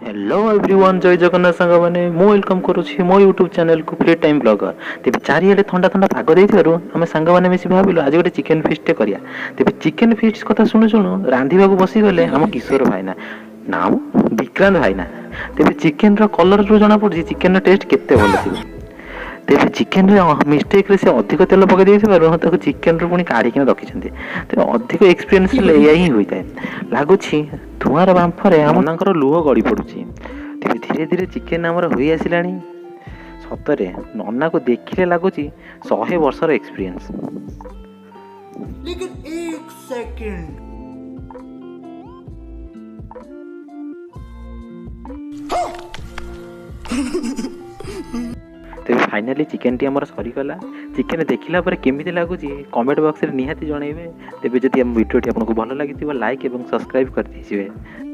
Hello everyone जय जगन्नाथ सांग मैंने मु वेलकम करुँची मो यूट्यूब चैनल को फ्री टाइम ब्लॉगर तेज चारिड़े ठंडा ठंडा पाग देथिबारु आमे सांग माने मिसी भाबिलु आज गोटे चिकेन फिस्ट टे करिया तेज चिकेन फिस्ट कथा शुणु शुणु रांधिबा को बसी गले हम किशोर भाईना नाम विक्रांत भाईना तेज चिकेन रो कलर रो जना पड़छि चिकेन रो टेस्ट केते भलो थिबो तेज चिकेन रे मिस्टेक रे से अधिक तेल पकई देथिबारु ताको चिकेन रो पुनी काढी के रखिसंती तेज अधिक एक्सपीरियंस ले यही होई जाय लागुछि धुआर बांफरे हमनकर लुह गड़ी पड़ुछि तेज धीरे धीरे चिकेन हमर होई आसिलानी सतरे नन्ना को देखिले लागुछि 100 वर्षर एक्सपीरियंस लेकिन एक सेकंड तेज फाइनाली चिकेन टी हमर सरी गला चिकेन देखिला पर केमिति लागुछि कमेंट बॉक्स रे निहाती जणाइबे तेबे जदि हम वीडियो टी आपनको भलो लागिथिबो लाइक एवं सब्सक्राइब कर दिजिबे।